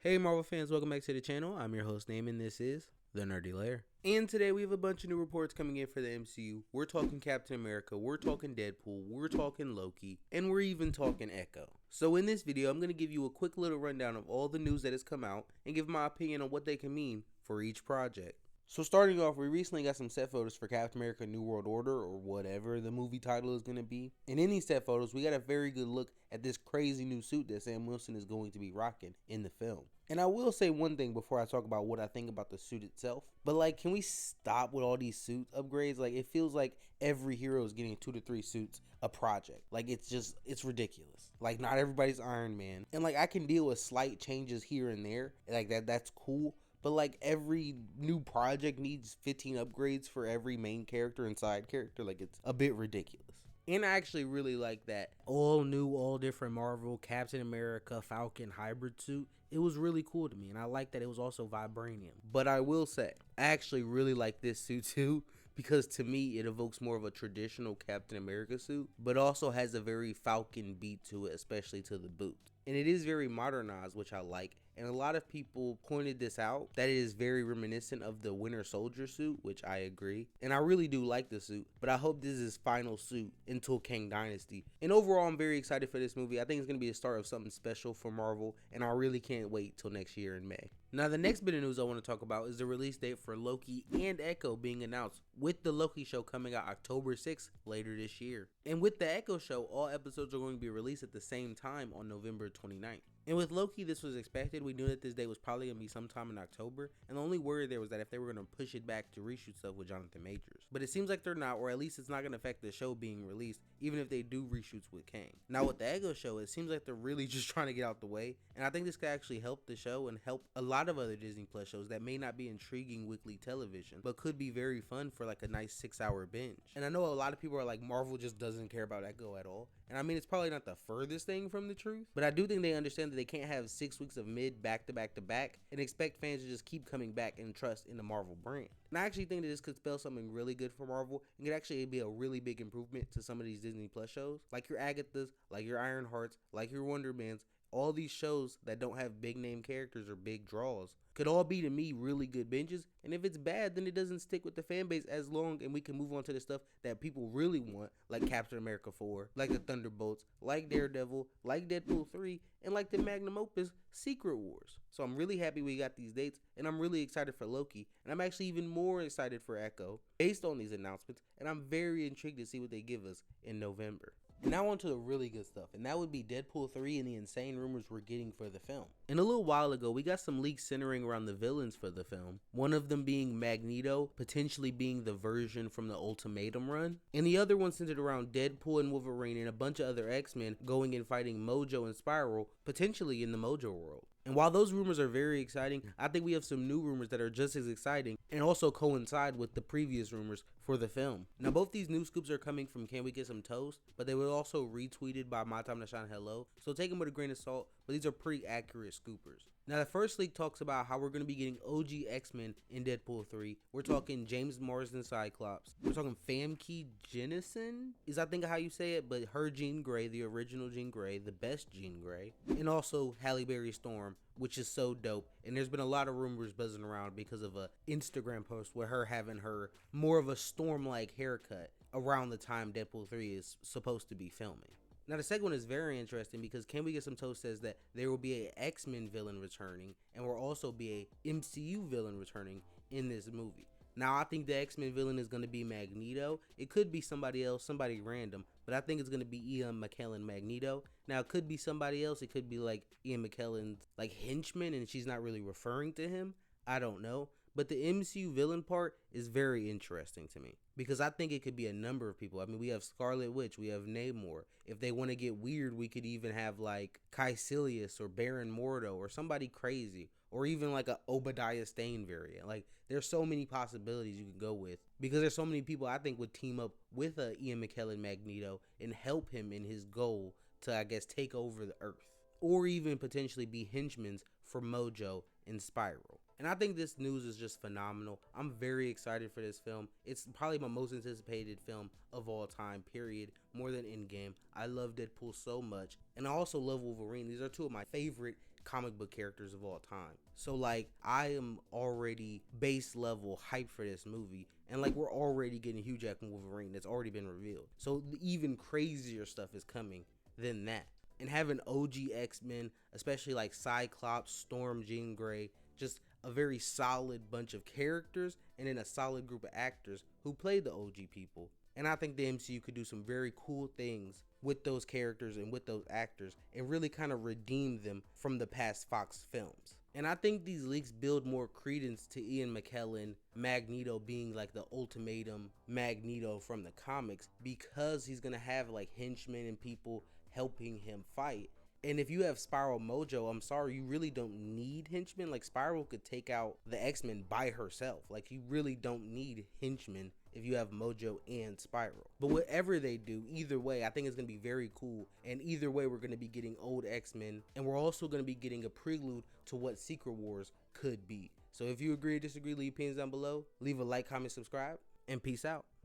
Hey Marvel fans, welcome back to the channel. I'm your host Name, and this is The Nerdy Lair. And today we have a bunch of new reports coming in for the MCU. We're talking Captain America, we're talking Deadpool, we're talking Loki, and we're even talking Echo. So in this video, I'm going to give you a quick little rundown of all the news that has come out and give my opinion on what they can mean for each project. So starting off, we recently got some set photos for Captain America New World Order, or whatever the movie title is going to be. And in these set photos, we got a very good look at this crazy new suit that Sam Wilson is going to be rocking in the film. And I will say one thing before I talk about what I think about the suit itself. But like, can we stop with all these suit upgrades? Like, it feels like every hero is getting 2 to 3 suits a project. Like, it's ridiculous. Like, not everybody's Iron Man. And like, I can deal with slight changes here and there. Like, that's cool. But like, every new project needs 15 upgrades for every main character and side character. Like, it's a bit ridiculous. And I actually really like that all new, all different Marvel Captain America Falcon hybrid suit. It was really cool to me, and I like that it was also vibranium. But I will say, I actually really like this suit too, because to me it evokes more of a traditional Captain America suit, but also has a very Falcon beat to it, especially to the boots. And it is very modernized, which I like. And a lot of people pointed this out, that it is very reminiscent of the Winter Soldier suit, which I agree. And I really do like the suit, but I hope this is his final suit until Kang Dynasty. And overall, I'm very excited for this movie. I think it's going to be the start of something special for Marvel, and I really can't wait till next year in May. Now, the next bit of news I want to talk about is the release date for Loki and Echo being announced, with the Loki show coming out October 6th later this year. And with the Echo show, all episodes are going to be released at the same time on November 29th. And with Loki, this was expected. We knew that this day was probably going to be sometime in October. And the only worry there was that if they were going to push it back to reshoot stuff with Jonathan Majors. But it seems like they're not, or at least it's not going to affect the show being released, even if they do reshoots with Kang. Now with the Echo show, it seems like they're really just trying to get out the way. And I think this could actually help the show and help a lot of other Disney Plus shows that may not be intriguing weekly television, but could be very fun for like a nice 6-hour binge. And I know a lot of people are like, Marvel just doesn't care about Echo at all. And I mean, it's probably not the furthest thing from the truth, but I do think they understand that they can't have 6 weeks of mid back to back to back and expect fans to just keep coming back and trust in the Marvel brand. And I actually think that this could spell something really good for Marvel and could actually be a really big improvement to some of these Disney Plus shows, like your Agathas, like your Ironhearts, like your Wonder Mans. All these shows that don't have big name characters or big draws could all be, to me, really good binges. And if it's bad, then it doesn't stick with the fan base as long, and we can move on to the stuff that people really want, like Captain America 4, like the Thunderbolts, like Daredevil, like Deadpool 3, and like the magnum opus Secret Wars. So I'm really happy we got these dates, and I'm really excited for Loki, and I'm actually even more excited for Echo based on these announcements, and I'm very intrigued to see what they give us in November. And now on to the really good stuff, and that would be Deadpool 3 and the insane rumors we're getting for the film. And a little while ago, we got some leaks centering around the villains for the film, one of them being Magneto, potentially being the version from the Ultimatum run, and the other one centered around Deadpool and Wolverine and a bunch of other X-Men going and fighting Mojo and Spiral, potentially in the Mojo world. And while those rumors are very exciting, I think we have some new rumors that are just as exciting and also coincide with the previous rumors for the film. Now, both these new scoops are coming from Can We Get Some Toast, but they were also retweeted by My Time to Shine Hello, so take them with a grain of salt, but these are pretty accurate scoopers. Now, the first leak talks about how we're going to be getting OG X-Men in Deadpool 3. We're talking James Marsden Cyclops. We're talking Famke Janssen, is I think how you say it, but her Jean Grey, the original Jean Grey, the best Jean Grey, and also Halle Berry Storm, which is so dope. And there's been a lot of rumors buzzing around because of a Instagram post with her having her more of a Storm-like haircut around the time Deadpool 3 is supposed to be filming. Now, the second one is very interesting because Can We Get Some Toast says that there will be a X-Men villain returning and will also be a MCU villain returning in this movie. Now, I think the X-Men villain is going to be Magneto. It could be somebody else, somebody random, but I think it's going to be Ian McKellen Magneto. Now, it could be somebody else. It could be like Ian McKellen's like henchman and she's not really referring to him. I don't know. But the MCU villain part is very interesting to me because I think it could be a number of people. I mean, we have Scarlet Witch, we have Namor. If they want to get weird, we could even have like Caecilius or Baron Mordo or somebody crazy, or even like a Obadiah Stane variant. Like, there's so many possibilities you could go with because there's so many people I think would team up with a Ian McKellen Magneto and help him in his goal to, I guess, take over the Earth, or even potentially be henchmen for Mojo and Spiral. And I think this news is just phenomenal. I'm very excited for this film. It's probably my most anticipated film of all time, period. More than Endgame. I love Deadpool so much. And I also love Wolverine. These are two of my favorite comic book characters of all time. So like, I am already base level hyped for this movie, and like, we're already getting Hugh Jackman Wolverine that's already been revealed. So even crazier stuff is coming than that. And having OG X-Men, especially like Cyclops, Storm, Jean Grey, just a very solid bunch of characters, and then a solid group of actors who played the OG people. And I think the MCU could do some very cool things with those characters and with those actors, and really kind of redeem them from the past Fox films. And I think these leaks build more credence to Ian McKellen Magneto being like the ultimatum Magneto from the comics, because he's gonna have like henchmen and people helping him fight. And if you have Spiral Mojo, I'm sorry, you really don't need henchmen. Like, Spiral could take out the X-Men by herself. Like, you really don't need henchmen if you have Mojo and Spiral. But whatever they do, either way, I think it's going to be very cool. And either way, we're going to be getting old X-Men. And we're also going to be getting a prelude to what Secret Wars could be. So if you agree or disagree, leave opinions down below. Leave a like, comment, subscribe, and peace out.